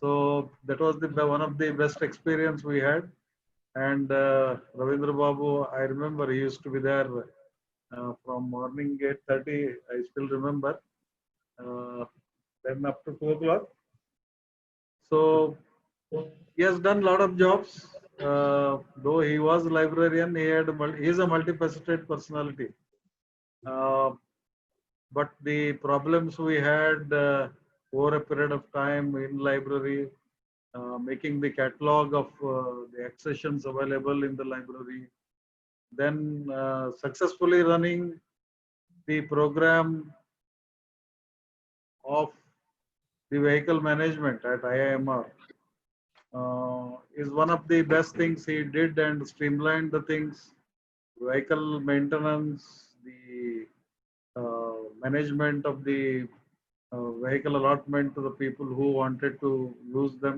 So that was one of the best experience we had. And Ravindra Babu, I remember he used to be there from morning 8:30. I still remember. Then up to 2 o'clock. So he has done a lot of jobs. Though he was a librarian, he is a multifaceted personality. But the problems we had over a period of time in library, making the catalog of the accessions available in the library, then successfully running the program of the vehicle management at IIMR is one of the best things he did, and streamlined the things, vehicle maintenance, the management of the vehicle allotment to the people who wanted to use them.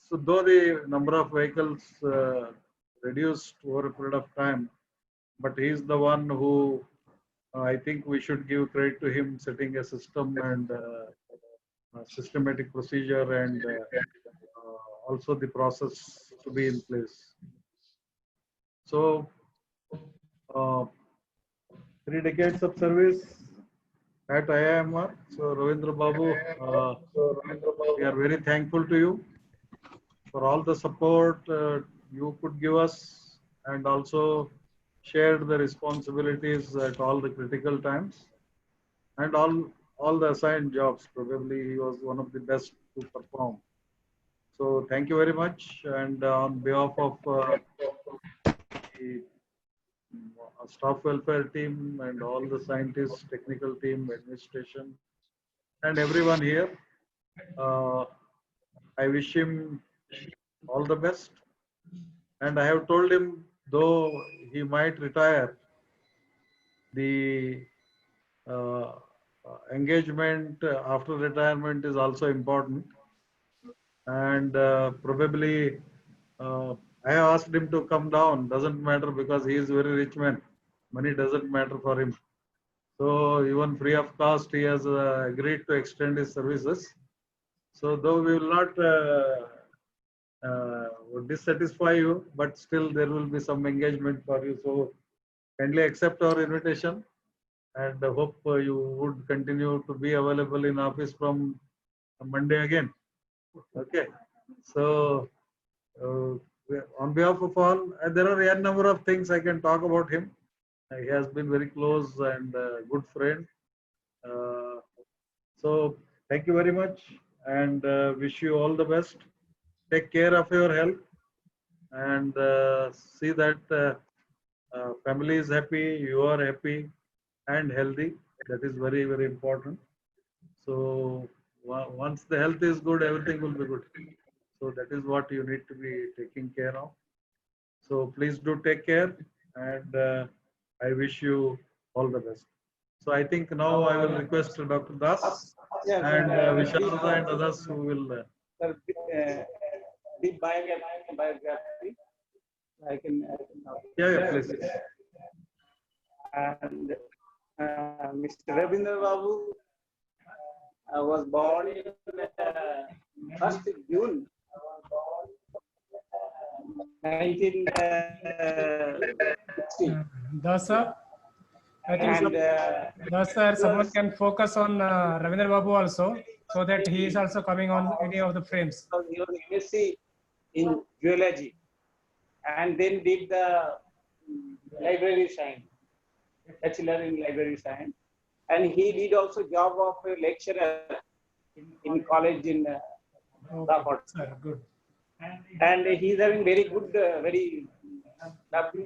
So though the number of vehicles reduced over a period of time, but he is the one who I think we should give credit to him, setting a system and systematic procedure, and also the process to be in place. So 3 decades of service at IIMR. So Ravindra Babu, we are very thankful to you for all the support you could give us, and also shared the responsibilities at all the critical times, and all the assigned jobs. Probably he was one of the best to perform. So thank you very much, and on behalf of the staff welfare team and all the scientists, technical team, administration, and everyone here, I wish him all the best. And I have told him, though he might retire, the engagement after retirement is also important. And probably I have asked him to come down. Doesn't matter, because he is very rich man. Money doesn't matter for him. So even free of cost, he has agreed to extend his services. So though we will not would dissatisfy you, but still there will be some engagement for you. So kindly accept our invitation, and hope you would continue to be available in office from Monday again. Okay. So on behalf of all, there are a number of things I can talk about him. He has been very close and good friend. So thank you very much, and wish you all the best. Take care of your health, and see that family is happy, you are happy and healthy. That is very, very important. So once the health is good, everything will be good. So that is what you need to be taking care of. So please do take care, and I wish you all the best. So I think now I will request Dr. Das and Vishalda and others who will. Deep biography. I can Yeah, please. And Mr. Ravindra Babu was born in 1st June 1960. Dasa, I think Dasa, someone can focus on Ravindra Babu also, so that he is also coming on any of the frames. He was MSc in geology, and then did the library science, bachelor in library science, and he did also job of a lecturer in college in Okay, sir, good. and he is having very good, very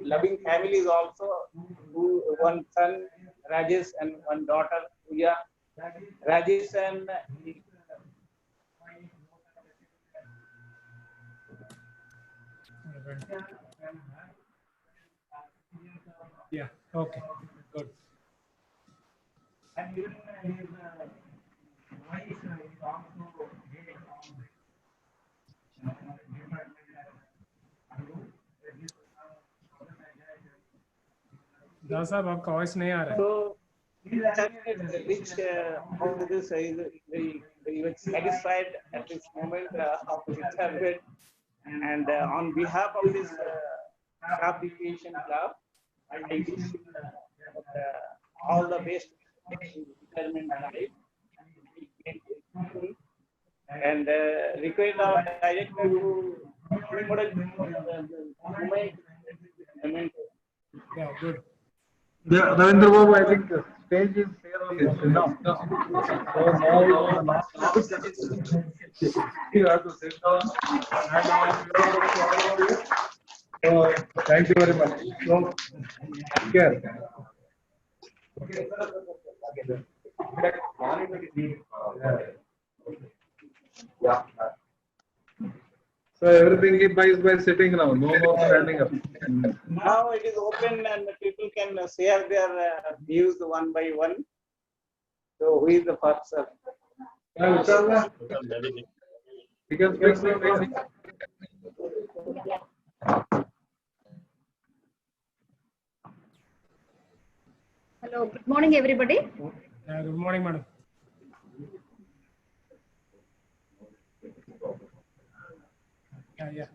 loving families also. One son Rajesh and one daughter Puja. Rajesh and Yeah, okay, good. And even his wife is also very दास साहब आपका voice नहीं आ रहा है. so rich how this is very he was satisfied at this moment of retirement. And on behalf of this craft deviation club, I wish him all the best in retirement life. And request our director to Yeah, good. Yeah, Ravindra Babu, I think the stage is here on this enough. So now the last you have to sit down and all of you. So thank you very much. So take care. Yeah. So everything is by sitting now, no more standing up. Now it is open and people can share their views one by one. So who is the first, sir? Yeah, Vishal, you can speak something. Hello, good morning, everybody. Good morning, madam. Yeah.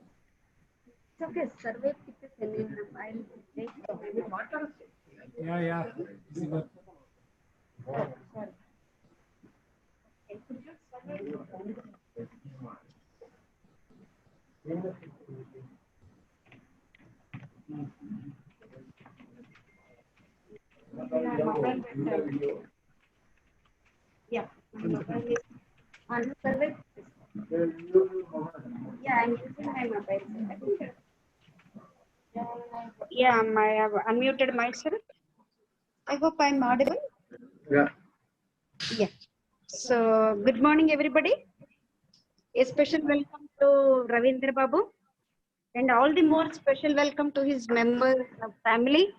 It's okay, survey pictures and I'll take water. Yeah. This is good. Sorry. Okay, could you survey? Yeah, my mobile is on the survey. Yeah, I'm using my mobile. Yeah, I've unmuted myself. I hope I'm audible. Yeah. Yeah. So, good morning, everybody. A special welcome to Ravindra Babu, and all the more special welcome to his members of family,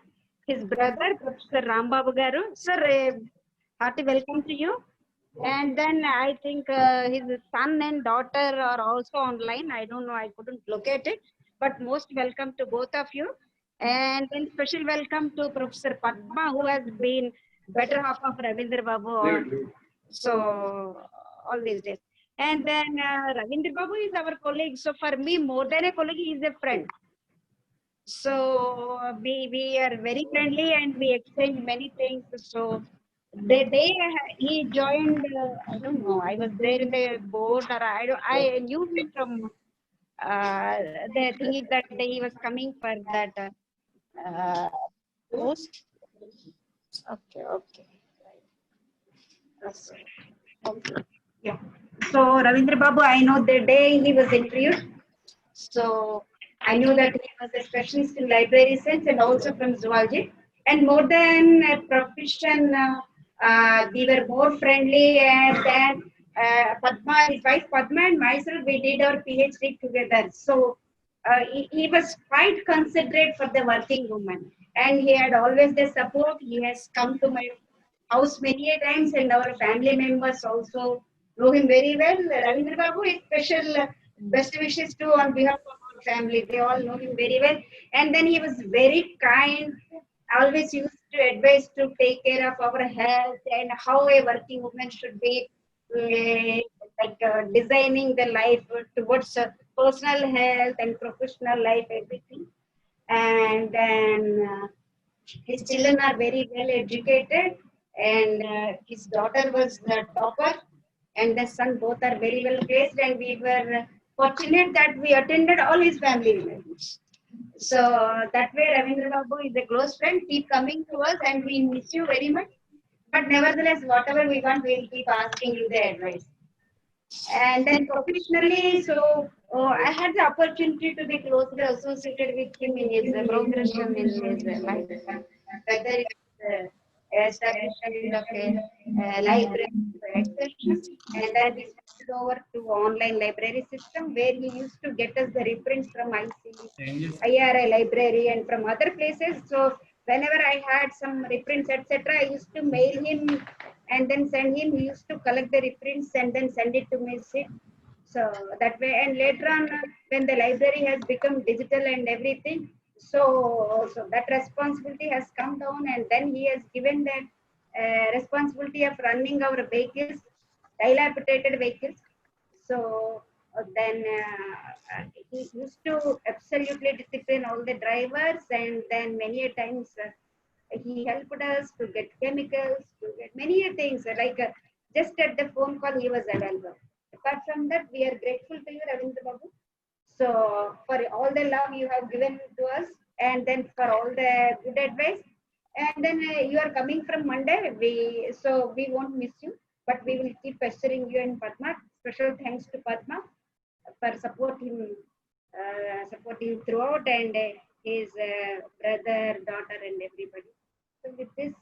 his brother, Professor Ram Babu Garu. Sir, a hearty welcome to you. And then I think his son and daughter are also online. I don't know, I couldn't locate it, but most welcome to both of you. And then special welcome to Professor Padma, who has been better half of Ravindra Babu. So all these days. And then Ravindra Babu is our colleague. So for me, more than a colleague, he is a friend. So we are very friendly and we exchange many things. So the day he joined, I don't know, I was there in the board, or I knew him from the thing is that day he was coming for that post. Okay. Okay. Yeah. So Ravindra Babu, I know the day he was interviewed. So I knew that he was a specialist in library science and also from zoology. And more than a profession, we were more friendly. And then Padma, his wife Padma and myself, we did our PhD together. So he was quite considerate for the working woman. And he had always the support. He has come to my house many a times, and our family members also know him very well. Ravindra Babu is special best wishes to on behalf of our family. They all know him very well. And then he was very kind, always used to advise to take care of our health and how a working woman should be designing the life towards personal health and professional life, everything. And then his children are very well educated, and his daughter was the topper, and the son both are very well placed, and we were fortunate that we attended all his family events. So that way Ravindra Babu is a close friend. Keep coming to us and we miss you very much. But nevertheless, whatever we want, we'll keep asking you the advice. And then professionally, so I had the opportunity to be closely associated with him in his progression in his life, whether it's establishment of a library, etc. And then we switched over to online library system where he used to get us the reprints from IRI library and from other places. So whenever I had some reprints, etc., I used to mail him and then send him. He used to collect the reprints and then send it to me. So that way, and later on, when the library has become digital and everything, so that responsibility has come down, and then he has given that responsibility of running our vehicles dilapidated vehicles. So then he used to absolutely discipline all the drivers, and then many a times he helped us to get chemicals, to get many a things like just at the phone call he was available. Apart from that, we are grateful to you, Ravindra Babu. So for all the love you have given to us, and then for all the good advice, and then you are coming from Monday. We won't miss you, but we will keep pestering you and Padma. Special thanks to Padma for supporting throughout, and his brother, daughter, and everybody. So with this,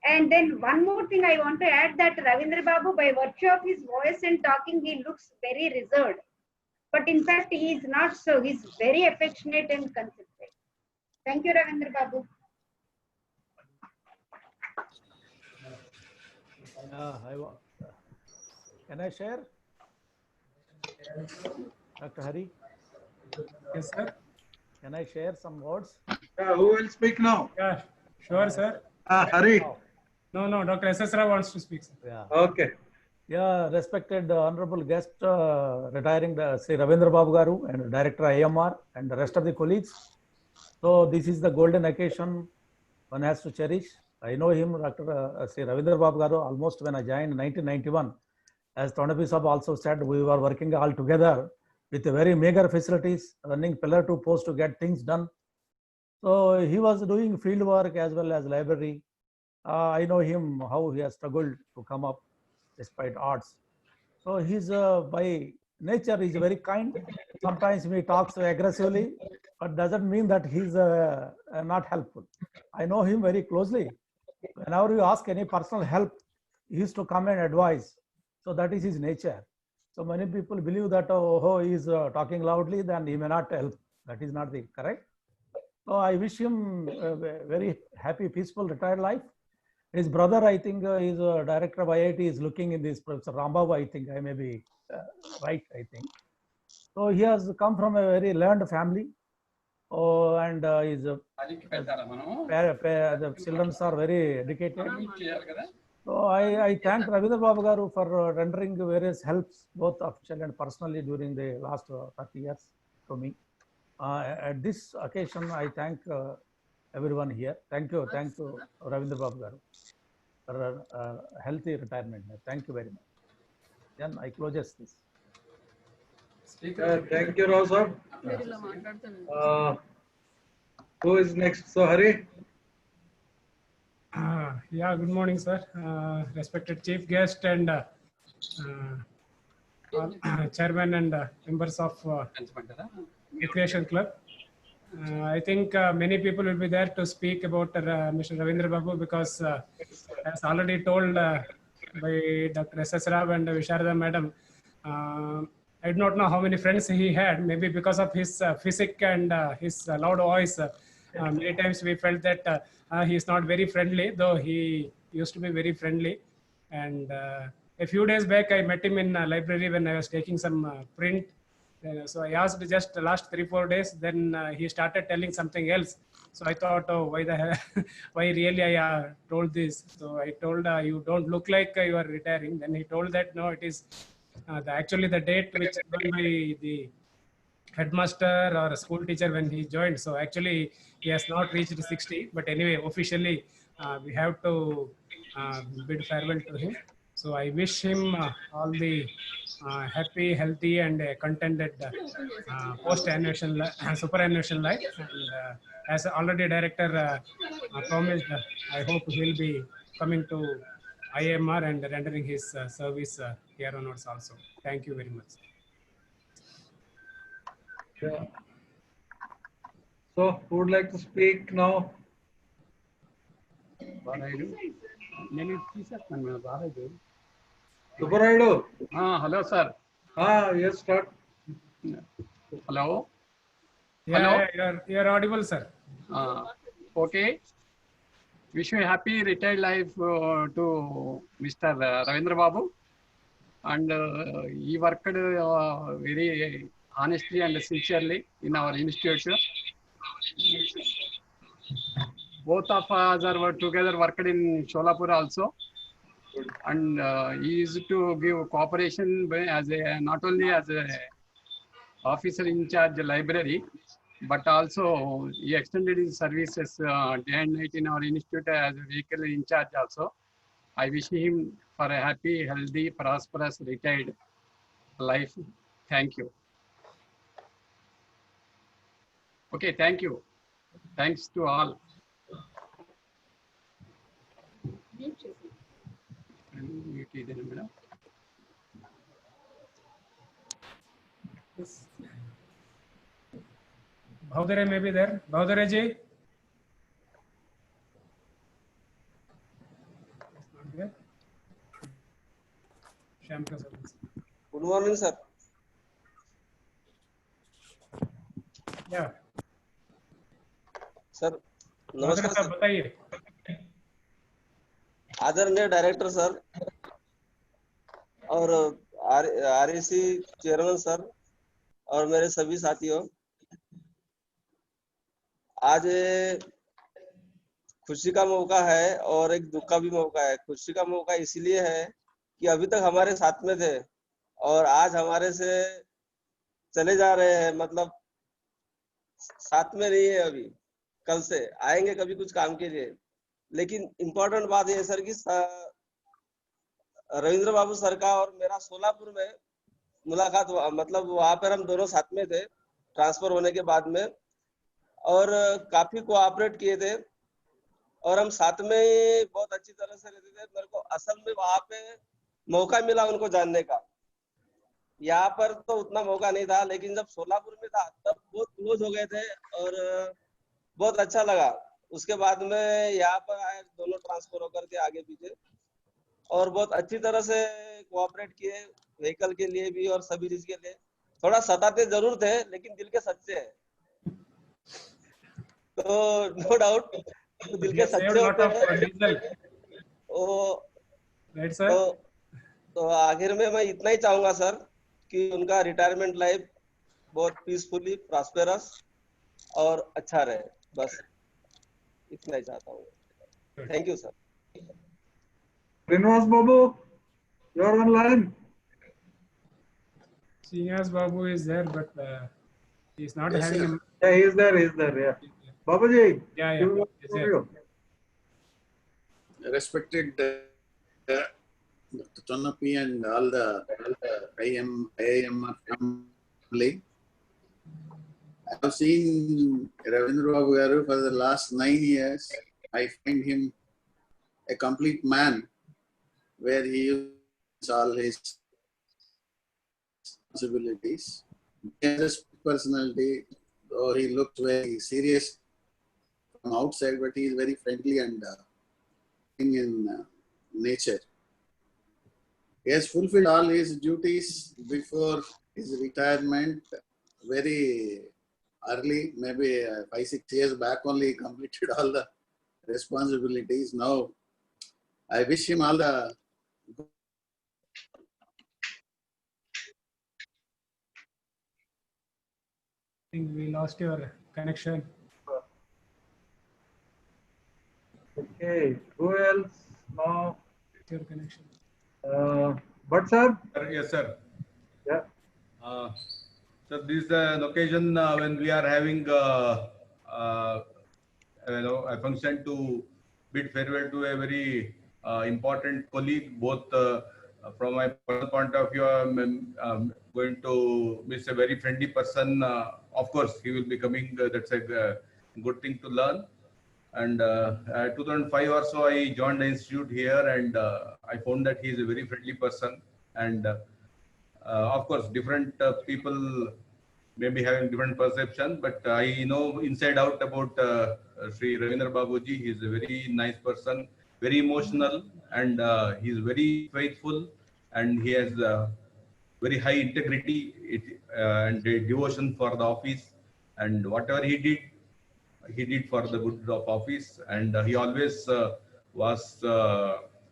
and then one more thing I want to add that Ravindra Babu, by virtue of his voice and talking, he looks very reserved. But in fact, he is not so. He's very affectionate and considerate. Thank you, Ravindra Babu. Can I share? Dr. Hari, Yes, sir. can I share some words? Who will speak now? Yeah, sure, sir. Hari. No, Dr. S.S. Rao wants to speak, sir. Yeah. Okay. Yeah, respected honorable guest, retiring Sri Ravindra Babu Garu and Director IMR and the rest of the colleagues. So this is the golden occasion one has to cherish. I know him, Dr. Sri Ravindra Babu Garu, almost when I joined in 1991. As Tonapi Sab also said, we were working all together with very meager facilities, running pillar to post to get things done. So he was doing field work as well as library. I know him, how he has struggled to come up despite odds. So he's by nature is very kind. Sometimes he talks aggressively, but doesn't mean that he's not helpful. I know him very closely. Whenever you ask any personal help, he used to come and advise. So that is his nature. So many people believe that he is talking loudly, then he may not help. That is not the correct. So I wish him a very happy, peaceful, retired life. His brother, I think, is a director of IIT, is looking in this, Professor Rambabu, I think, I may be right, I think. So he has come from a very learned family. And the children are very educated. So I thank Ravindra Babu Garu for rendering various helps, both officially and personally, during the last 30 years to me. At this occasion, I thank everyone here. Thank you Ravindra Babu Garu for a healthy retirement. Thank you very much. Then I close this. Thank you, Rao sir. Who is next? So Hari. Yeah, good morning, sir. Respected chief guest and chairman and members of Recreation Club. I think many people will be there to speak about Mr. Ravindra Babu because as already told by Dr. S.S. Rao and Visharada Madam, I do not know how many friends he had. Maybe because of his physique and his loud voice, many times we felt that he is not very friendly, though he used to be very friendly. And a few days back, I met him in a library when I was taking some print. So I asked just the last 3-4 days, then he started telling something else. So I thought, oh, why the hell, why really I told this? So I told, you don't look like you are retiring. Then he told that, no, it is actually the date which given by the headmaster or a school teacher when he joined. So actually he has not reached 60, but anyway, officially we have to bid farewell to him. So I wish him all the happy, healthy and contented post-annuation, superannuation life. And as already director promised, I hope he will be coming to IMR and rendering his service here onwards also. Thank you very much. Yeah. So who would like to speak now? Subaraidu. Hello, sir. Yes, start. Hello. Yeah, you're audible, sir. Okay. Wish you a happy retired life to Mr. Ravindra Babu. And he worked very honestly and sincerely in our institute. Both of us were together worked in Sholapur also. and he used to give cooperation as a not only as a officer in charge library, but also he extended his services day and night in our institute as a vehicle in charge also. I wish him for a happy, healthy, prosperous, retired life. Thank you. Okay, thank you. Thanks to all. Madam. Yes. Bhavdare may be there. Bhavdare ji. Not there. Shyam Prasad. Good morning, sir. Yeah. Sir Bahadur नमस्कार साहब sir. बताइए। आदरणीय director sir और RAC chairman sir और मेरे सभी साथियों, आज खुशी का मौका है और एक दुख का भी मौका है। खुशी का मौका इसलिए है कि अभी तक हमारे साथ में थे और आज हमारे से चले जा रहे हैं, मतलब साथ में नहीं है अभी, कल से आएंगे कभी कुछ काम के लिए। लेकिन इम्पोर्टेंट बात यह है सर कि रविंद्र बाबू सर का और मेरा सोलापुर में मुलाकात हुआ, मतलब वहां पर हम दोनों साथ में थे ट्रांसफर होने के बाद में, और काफी कोऑपरेट किए थे और हम साथ में ही बहुत अच्छी तरह से रहते थे। मेरे को असल में वहां पे मौका मिला उनको जानने का, यहाँ पर तो उतना मौका नहीं था, लेकिन जब सोलापुर में था तब बहुत क्लोज हो गए थे और बहुत अच्छा लगा। उसके बाद में यहाँ पर आए, दोनों ट्रांसफर होकर के आगे पीछे, और बहुत अच्छी तरह से कोऑपरेट किए, व्हीकल के लिए भी और सभी चीज के लिए। थोड़ा सताते जरूर थे लेकिन दिल के सच्चे हैं, तो नो डाउट दिल के सच्चे होते हैं। Right, sir? तो आखिर में मैं इतना ही चाहूंगा सर कि उनका रिटायरमेंट लाइफ बहुत पीसफुली प्रॉस्पेरस और अच्छा रहे, बस इतना ही चाहता हूँ। Thank you sir. Srinivas Babu, you are online. Srinivas Babu is there, but he is not Yes, having sir. a. Yeah, he is there. He is there. Yeah. Babaji. Yeah, you yeah. want He's to there. you? Respected Dr. Channapi and all the IIM family. I have seen Ravindra Babu Garu for the last 9 years. I find him a complete man, where he uses all his responsibilities. He has a personality, though he looks very serious from outside, but he is very friendly and in nature. He has fulfilled all his duties before his retirement very early, maybe 5-6 years back only he completed all the responsibilities. Now, I wish him all the I think we lost your connection. Okay. Who else now? Your connection. But sir. Yes, sir. Yeah. So this is an occasion when we are having a function to bid farewell to a very important colleague. Both from my personal point of view, I'm going to miss a very friendly person. Of course, he will be coming. That's a good thing to learn. And 2005 or so, I joined the institute here, and I found that he is a very friendly person. And of course, different people may be having different perception, but I know inside out about Sri Ravindra Babuji. He is a very nice person, very emotional, and he is very faithful, and he has very high integrity and devotion for the office, and whatever he did for the good of office, and he always was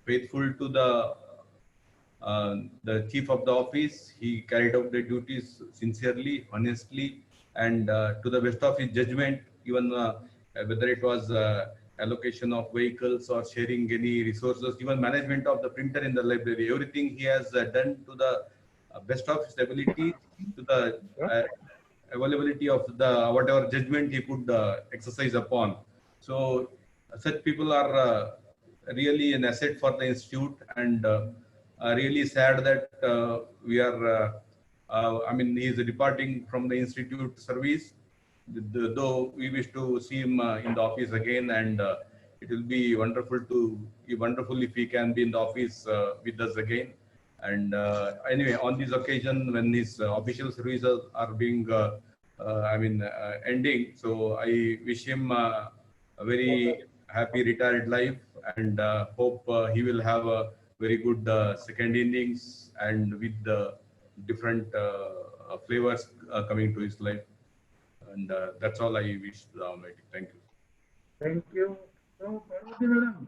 faithful to the chief of the office. He carried out the duties sincerely, honestly, and to the best of his judgment, even whether it was allocation of vehicles or sharing any resources, even management of the printer in the library. Everything he has done to the best of his ability, to the availability of the whatever judgment he could exercise upon. So such people are really an asset for the institute, and really sad that we are, I mean, he is departing from the institute service. Though we wish to see him in the office again, and it will be wonderful if he can be in the office with us again. And anyway, on this occasion, when his official services are being, ending, so I wish him a very happy retired life, and hope he will have a very good second innings, and with the different flavors coming to his life. And that's all I wish the Almighty. Thank you. Thank you. So, Parvati madam.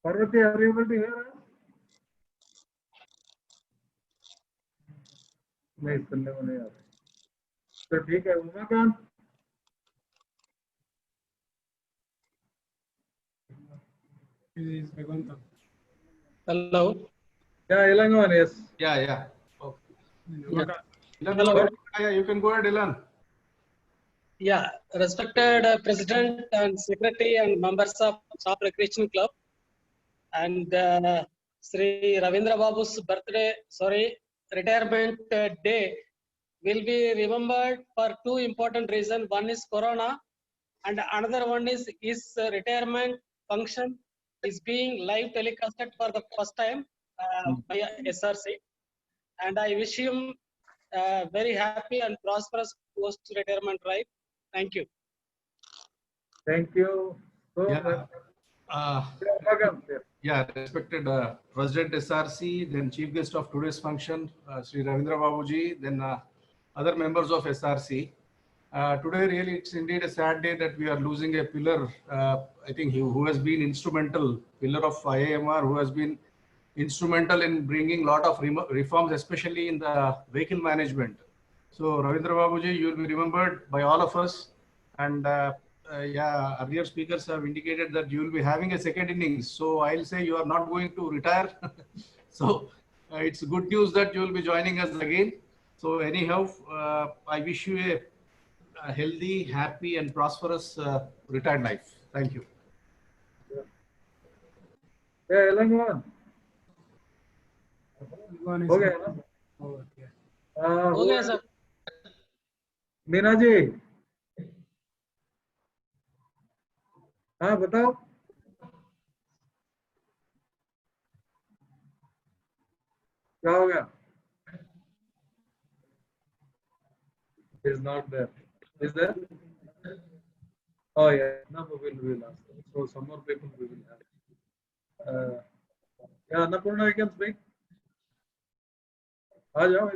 Parvati, are you able to hear us? नहीं, सुनने को नहीं आ रहा। तो ठीक है, Umakant. Hello. Yeah, Ilangan, yes. Yeah. Okay. Yeah. Hello. Yeah, you can go ahead, Ilan. Yeah, respected President and Secretary and members of Shop Recreation Club, and Sri Ravindra Babu's retirement day will be remembered for two important reasons. One is Corona, and another one is his retirement function is being live telecasted for the first time by SRC. And I wish him very happy and prosperous post-retirement life. Thank you. Thank you. So, Yeah, respected President SRC, then Chief Guest of today's function, Sri Ravindra Babuji, then other members of SRC. Today, really, it's indeed a sad day that we are losing a pillar, I think, who has been instrumental, pillar of IIMR, who has been instrumental in bringing a lot of reforms, especially in the vehicle management. So, Ravindra Babuji, you will be remembered by all of us. And earlier speakers have indicated that you will be having a second innings. So, I'll say you are not going to retire. So, it's good news that you will be joining us again. So, anyhow, I wish you a healthy, happy, and prosperous retired life. Thank you. Yeah, Ilangan. Okay. Okay, sir. Meena ji, हाँ बताओ। क्या हो गया? Is not there. Is there? Oh yeah. No, we will ask. So some more people we will have. Yeah, Annapurna, you can speak. आ जाओ।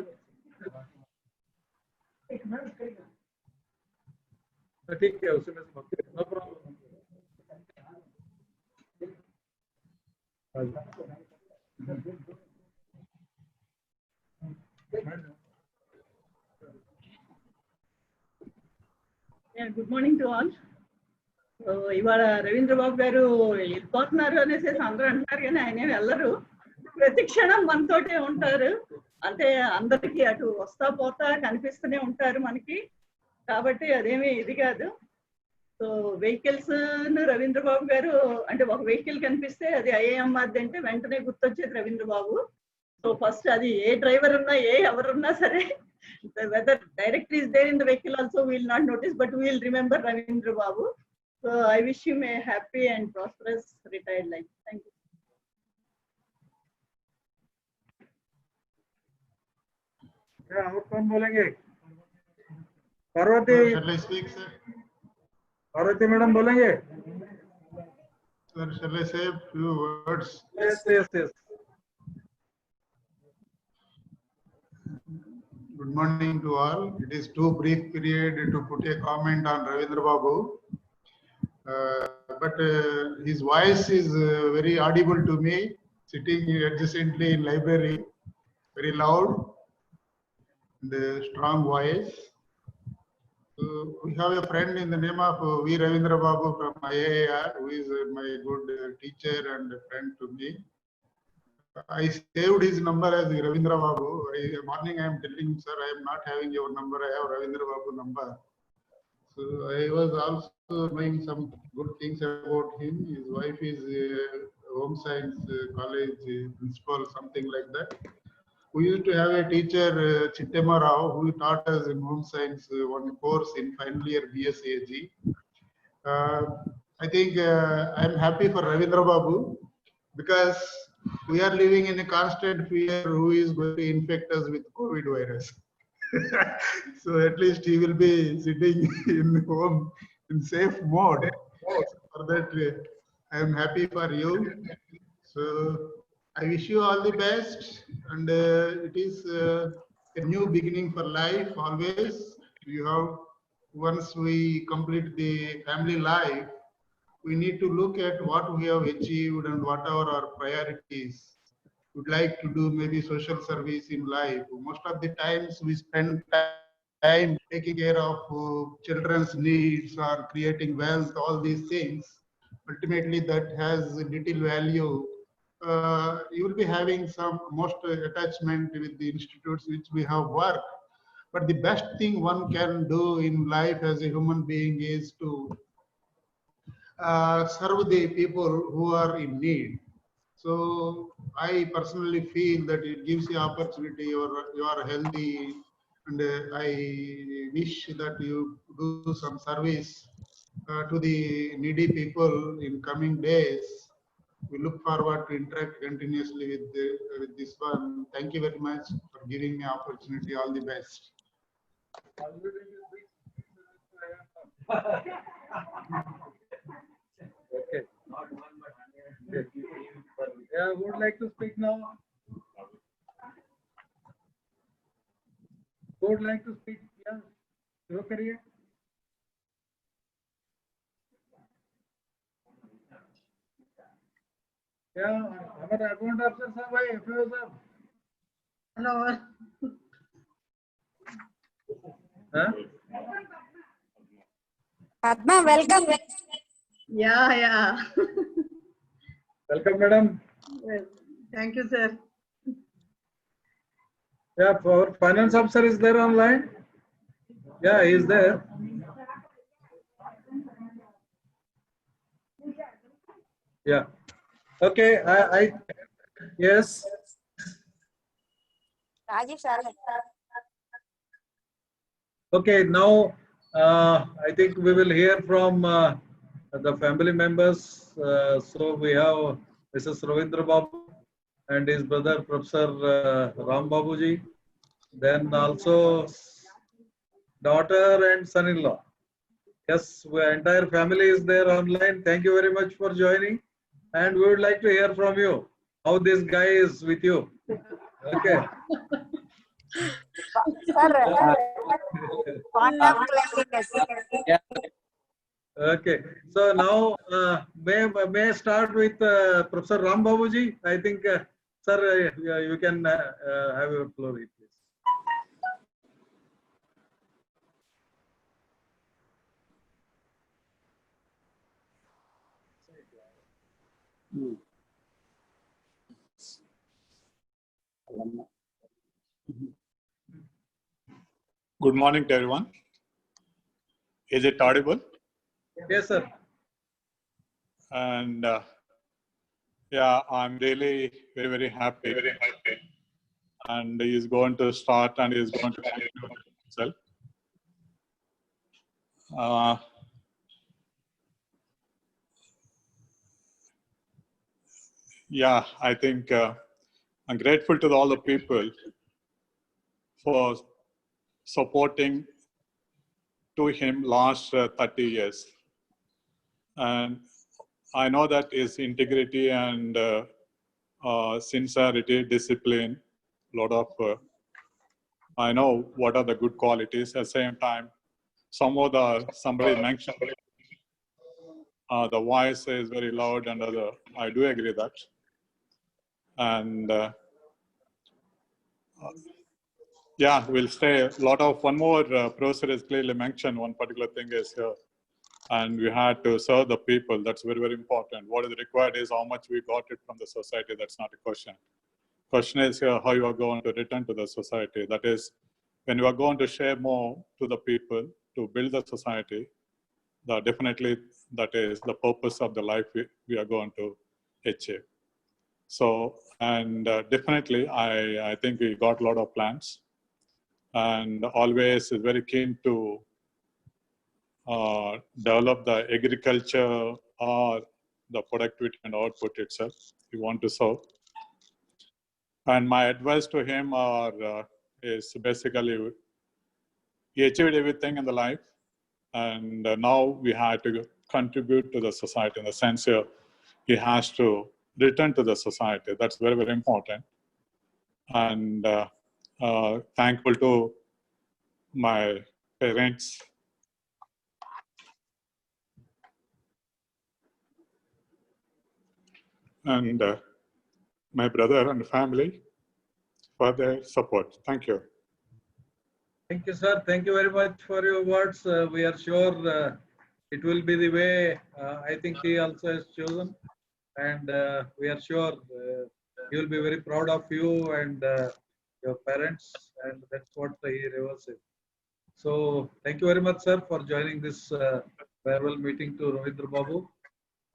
ठीक है, उसी में से बात करें। No problem. Yeah, good morning to all. ఇవాళ రవీంద్ర బాబు గారు వెళ్ళిపోతున్నారు అనేసి అందరూ అంటున్నారు, కానీ ఆయన వెళ్ళరు. ప్రతి క్షణం మనతోటే ఉంటారు. అంటే అందరికి అటు వస్తా పోతా కనిపిస్తూనే ఉంటారు మనకి. కాబట్టి అదేమి ఇది కాదు. సో వెహికల్స్ రవీంద్ర బాబు గారు అంటే ఒక వెహికల్ కనిపిస్తే అది ఐఐఎంఆర్ అంటే వెంటనే గుర్తొచ్చేది రవీంద్ర బాబు. సో ఫస్ట్ అది ఏ డ్రైవర్ ఉన్నా ఎవరున్నా సరే, whether director is there in the vehicle also we will not notice, but we will remember Ravindra Babu. So I wish him a happy and prosperous retired life. Thank you. क्या और कौन बोलेंगे? Parvati. Shall I speak, sir? Parvati madam बोलेंगे? Sir, shall I say a few words? Yes. Good morning to all. It is too brief period to put a comment on Ravindra Babu, but his voice is very audible to me, sitting adjacently in library, very loud, and strong voice. So we have a friend in the name of V. Ravindra Babu from IIR, who is my good teacher and friend to me. I saved his number as Ravindra Babu. Morning I am telling him, sir, I am not having your number. I have Ravindra Babu number. So I was also knowing some good things about him. His wife is home science college principal, something like that. We used to have a teacher, Chittema Rao, who taught us in home science one course in final year BSAG. I think I am happy for Ravindra Babu because we are living in a constant fear who is going to infect us with COVID virus. So at least he will be sitting in home in safe mode. For that, I am happy for you. So I wish you all the best, and it is a new beginning for life. Always, you have once we complete the family life, we need to look at what we have achieved and what are our priorities. Would like to do maybe social service in life. Most of the times we spend time taking care of children's needs or creating wealth, all these things. Ultimately, that has little value. You will be having some most attachment with the institutes which we have worked. But the best thing one can do in life as a human being is to serve the people who are in need. So I personally feel that it gives you opportunity, you are healthy, and I wish that you do some service to the needy people in coming days. We look forward to interact continuously with this one. Thank you very much for giving me opportunity. All the best. Okay. Yeah, would like to speak now. Would like to speak? Yeah, शुरू करिए. Yeah, हमारे account अफसर साहब है, FAO साहब. Hello. Huh? Padma, welcome. Yeah. Welcome, madam. Yes. Thank you, sir. Yeah, our finance officer is there online. Yeah, he is there. Yeah. Okay. Yes. Okay. Now, I think we will hear from the family members. So we have Mrs. Ravindra Babu and his brother Professor Ram Babuji. Then also daughter and son-in-law. Yes, our entire family is there online. Thank you very much for joining. And we would like to hear from you how this guy is with you. Okay. Okay. So now may I start with Professor Ram Babuji? I think, sir, you can have your floor, please. Good morning to everyone. Is it audible? Yes, sir. And yeah, I'm really very, very happy. And he's going to start and he's going to continue himself. Yeah, I think I'm grateful to all the people for supporting to him last 30 years. And I know that his integrity and sincerity, discipline, lot of, I know what are the good qualities. At the same time, somebody mentioned the voice is very loud and other. I do agree that. And Yeah, we'll stay. A lot of one more professor has clearly mentioned one particular thing is here, and we had to serve the people. That's very, very important. What is required is how much we got it from the society. That's not a question. Question is here how you are going to return to the society. That is, when you are going to share more to the people to build the society, definitely that is the purpose of the life we are going to achieve. So, and definitely I think we got a lot of plans, and always is very keen to develop the agriculture or the productivity and output itself we want to serve. And my advice to him is basically he achieved everything in the life, and now we have to contribute to the society in the sense here he has to return to the society. That's very, very important. And thankful to my parents, and my brother and family for their support. Thank you. Thank you, sir. Thank you very much for your words. We are sure it will be the way I think he also has chosen. And we are sure he will be very proud of you and your parents. And that's what he reverses. So thank you very much, sir, for joining this farewell meeting to Ravindra Babu.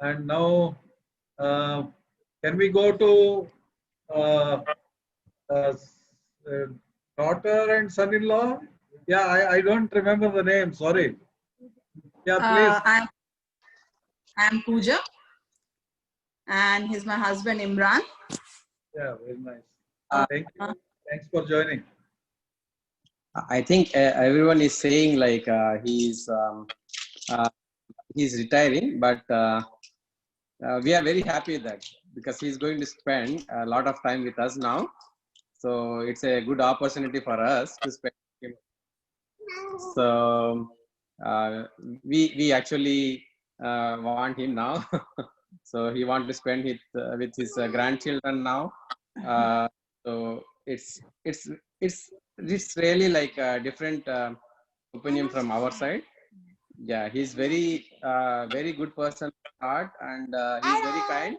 And now, can we go to daughter and son-in-law? Yeah, I don't remember the name. Sorry. Yeah, please. I'm Pooja, and he's my husband Imran. Yeah, very nice. Thank you. Thanks for joining. I think everyone is saying like he's retiring, but we are very happy with that because he's going to spend a lot of time with us now. So it's a good opportunity for us to spend him. So we actually want him now. So he wants to spend it with his grandchildren now. So it's really like a different opinion from our side. Yeah, he's very good person at heart, and he's very kind.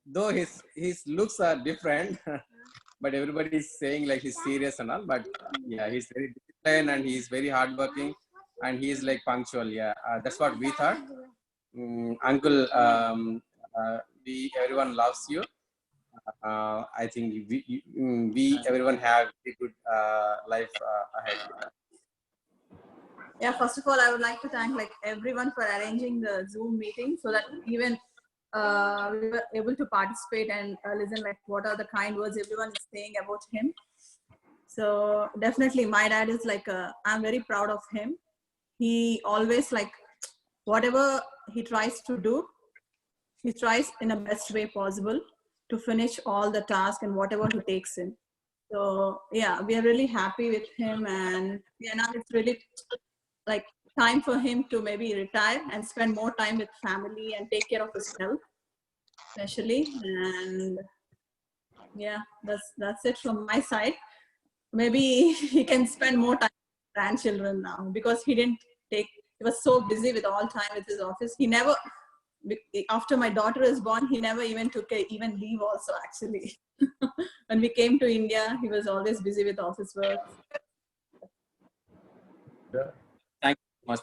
Though his looks are different, but everybody is saying like he's serious and all. But yeah, he's very disciplined and he's very hardworking, and he's like punctual. Yeah, that's what we thought. Uncle, everyone loves you. I think we everyone have a good life ahead. Yeah, first of all, I would like to thank like everyone for arranging the Zoom meeting so that even we were able to participate and listen like what are the kind words everyone is saying about him. So definitely my dad is like, I'm very proud of him. He always like, whatever he tries to do, he tries in the best way possible to finish all the tasks and whatever he takes in. So yeah, we are really happy with him, and yeah, now it's really like time for him to maybe retire and spend more time with family and take care of his health, especially. And yeah, that's it from my side. Maybe he can spend more time with grandchildren now because he was so busy with all time with his office. He never, after my daughter is born, he never even took even leave also actually. When we came to India, he was always busy with office work. Yeah.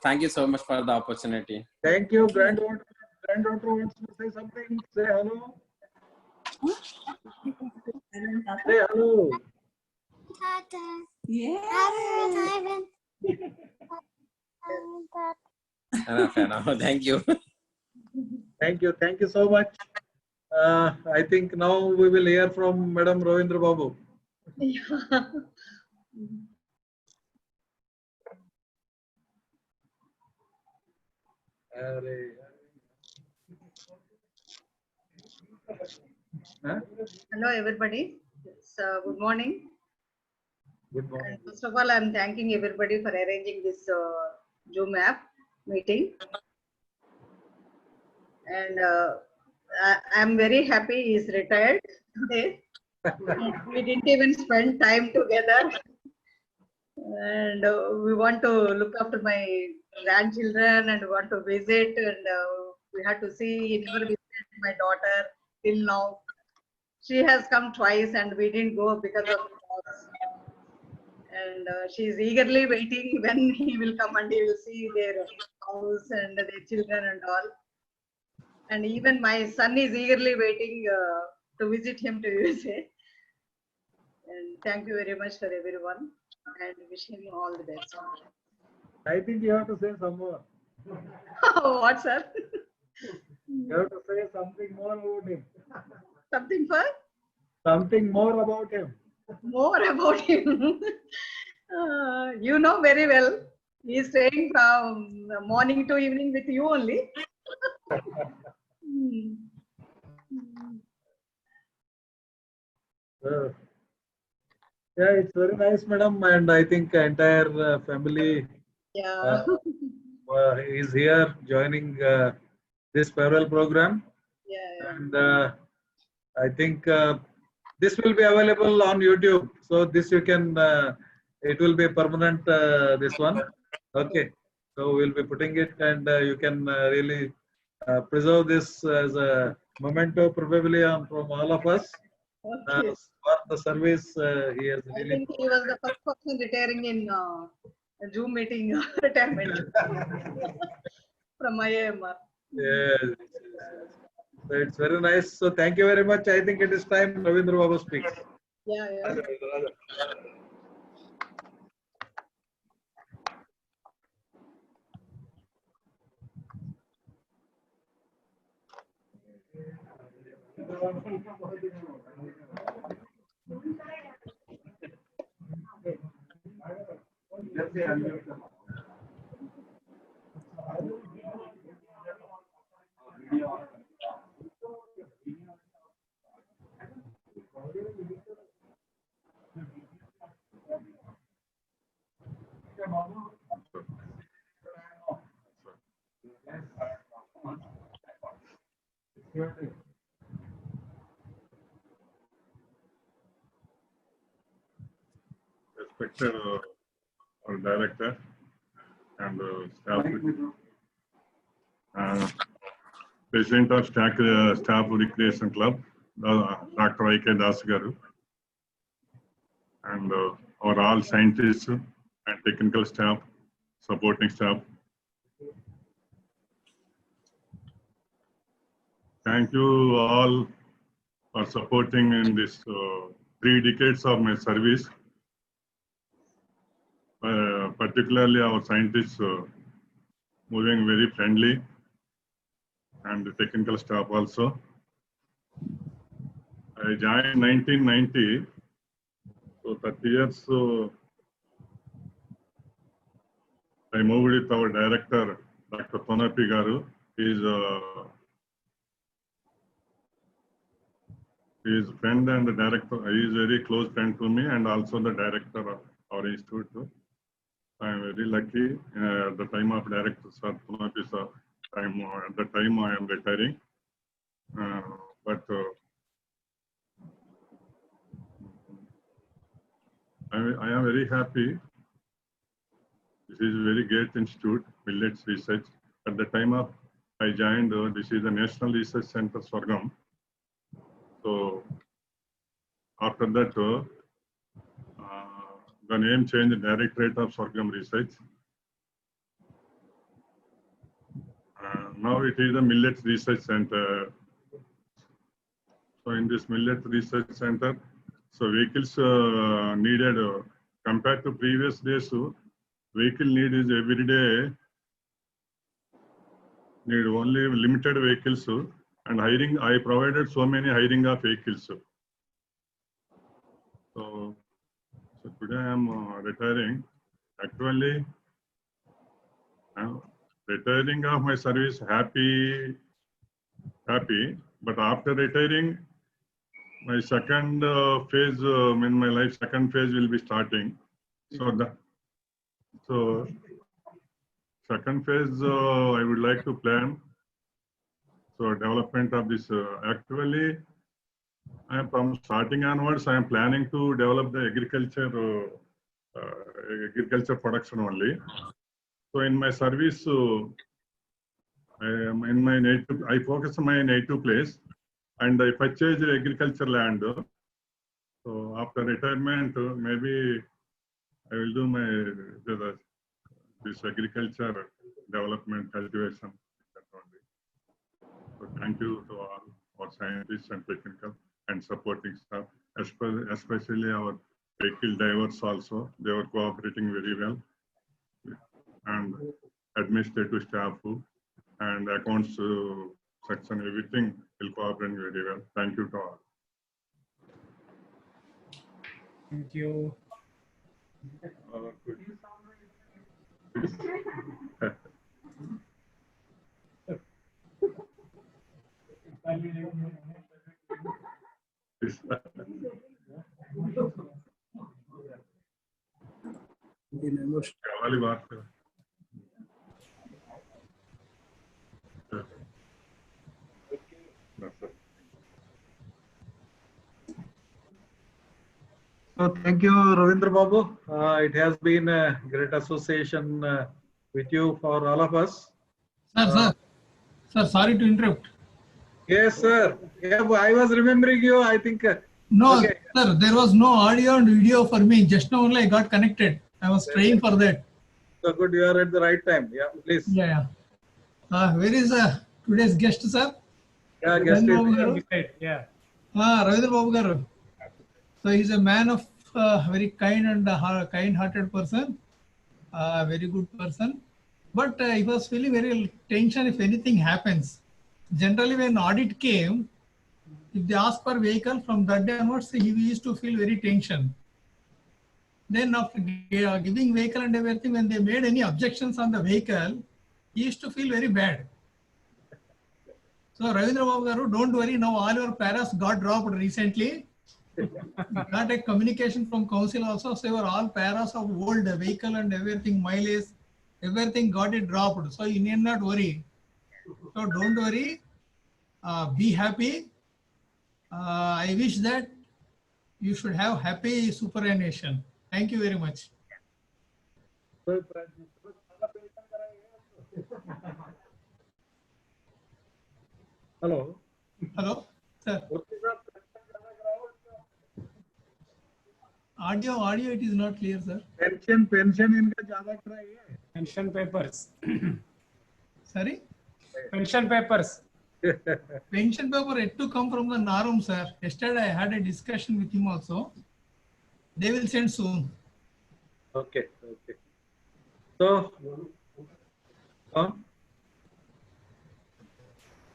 Thank you so much for the opportunity. Thank you. Granddaughter wants to say something. Say hello. Say hello. Yeah. Enough. Thank you. Thank you. Thank you so much. I think now we will hear from Madam Ravindra Babu. Hello, everybody. So, good morning. Good morning. And first of all, I'm thanking everybody for arranging this Zoom app meeting. And I'm very happy he's retired today. We didn't even spend time together. And we want to look after my grandchildren and want to visit, and we had to see. He never visited my daughter till now. She has come twice and we didn't go because of dogs. And she's eagerly waiting when he will come and he will see their house and their children and all. And even my son is eagerly waiting to visit him to USA. And thank you very much for everyone and wish him all the best. I think you have to say some more. What, sir? You have to say something more about him. Something for? Something more about him. More about him. You know very well. He is staying from morning to evening with you only. Yeah, it's very nice, madam, and I think entire family Yeah. is here joining this farewell program. Yeah. And I think this will be available on YouTube. So this you can, it will be a permanent, this one. Okay. So we'll be putting it, and you can really preserve this as a memento probably from all of us. Okay. For the service he has I really. think he was the first person retiring in a Zoom meeting retirement from IAMR. Yes. So it's very nice. So thank you very much. I think it is time Ravindra Babu speaks. Yeah, yeah. Respected our director and staff, president of Staff Recreation Club, Dr. I.K. Das Garu, and our all scientists and technical staff, supporting staff. Thank you all for supporting in this 3 decades of my service. Particularly our scientists moving very friendly, and the technical staff also. I joined 1990, so 30 years. I moved with our director, Dr. Tonapi Garu. He is friend and the director. He is very close friend to me, and also the director of our institute. I am very lucky at the time of director Sir Tonapi sir. At the time I am retiring, but I am very happy. This is a very great institute, Millets Research. At the time of I joined, this is the National Research Center Swargam. So after that, the name changed, Directorate of Swargam Research. Now it is the Millets Research Center. So in this Millets Research Center, so vehicles needed compared to previous days, vehicle need is every day need only limited vehicles, and hiring, I provided so many hiring of vehicles. So today I am retiring. Actually, retiring of my service, happy. But after retiring, my second phase in my life, second phase will be starting. So second phase, I would like to plan. So development of this, actually, I am from starting onwards, I am planning to develop the agriculture agriculture production only. So in my service, I am in my native. I focus on my native place, and I purchase agriculture land. So after retirement, maybe I will do my this agriculture development cultivation. So thank you to all our scientists and technical and supporting staff, especially our vehicle drivers also. They were cooperating very well, and administrative staff and accounts section, everything will cooperate very well. Thank you to all. Thank you. वाली बात है। So thank you, Ravindra Babu. It has been a great association with you for all of us. Sir, sorry to interrupt. Yes, sir. Yeah, I was remembering you. I think. No, Okay. sir, there was no audio and video for me. Just now only I got connected. I was trying for that. So good, you are at the right time. Yeah, please. Yeah. Where is today's guest, sir? Yeah, guest is Ravindra Babu garu? Yeah. Ravindra Babu garu. So he's a man of very kind and kind-hearted person, very good person. But he was feeling very tension if anything happens. Generally, when audit came, if they ask for vehicle, from that day onwards, he used to feel very tension. Then after giving vehicle and everything, when they made any objections on the vehicle, he used to feel very bad. So Ravindra Babu garu, don't worry, now all your paras got dropped recently. Got a communication from council also, so your all paras of old vehicle and everything, mileage, everything got it dropped. So you need not worry. So don't worry, be happy. I wish that you should have happy superannuation. Thank you very much. Hello. Hello, sir. Audio, it is not clear, sir. Pension इनका ज़्यादा कराइए. Pension papers. Sorry? Pension papers. Pension paper had to come from the Narum, sir. Yesterday I had a discussion with him also. They will send soon. Okay. So,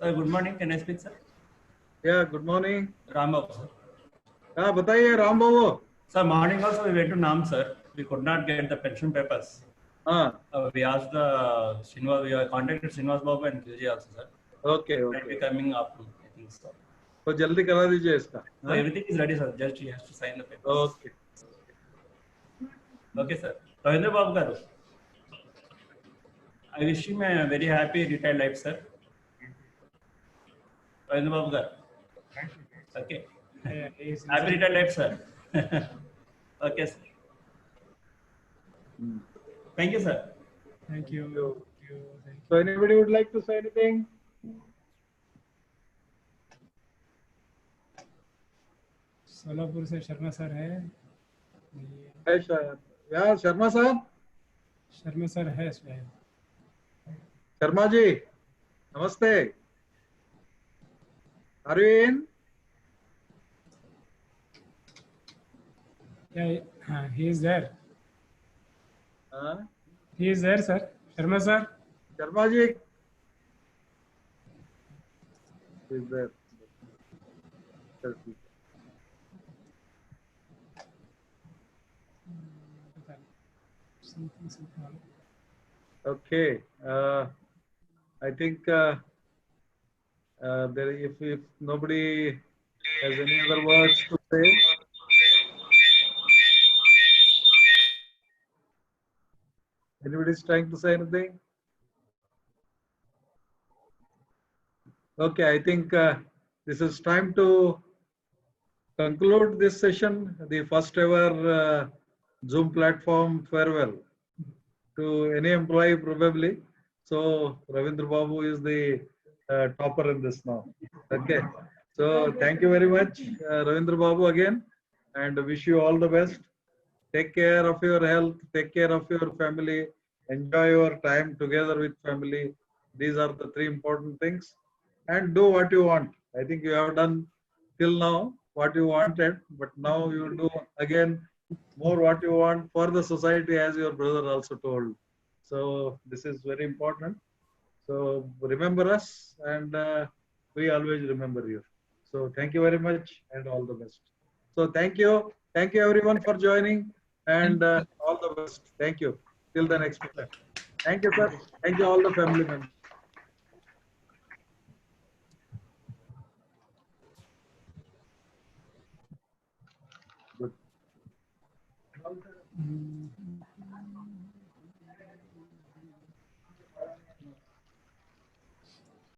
good morning. Can I speak, sir? Yeah, good morning. Ram Babu, sir. हाँ बताइए राम बाबू. Sir, morning also we went to NAM, sir. We could not get the pension papers. We asked Srinivas, we contacted Srinivas Babu and QJ also, sir. Okay. Might be coming up, I think so. तो जल्दी करा दीजिए इसका. So everything is ready, sir. Just he has to sign the papers. Okay. Okay, sir. Ravindra Babu garu, I wish him a very happy retired life, sir. Ravindra Babu garu. Okay. Happy retired life, sir. Okay, sir. Thank you, sir. Thank you. So anybody would like to say anything? Solapur से Sharma sir है. यार शर्मा साहब. Sharma sir है शायद. शर्मा जी, नमस्ते. Are you in? Yeah, he is there. Huh? He is there, sir. Sharma sir. Sharma ji. He is there. Okay. I think there, if nobody has any other words to say. Anybody is trying to say anything? Okay, I think this is time to conclude this session, the first ever Zoom platform farewell to any employee probably. So Ravindra Babu is the topper in this now. Okay. So thank you very much, Ravindra Babu again, and wish you all the best. Take care of your health, take care of your family, enjoy your time together with family. These are the three important things. And do what you want. I think you have done till now what you wanted, but now you do again more what you want for the society, as your brother also told. So this is very important. So remember us, and we always remember you. So thank you very much and all the best. So thank you everyone for joining, and all the best. Thank you. Till the next time. Thank you, sir. Thank you all the family members.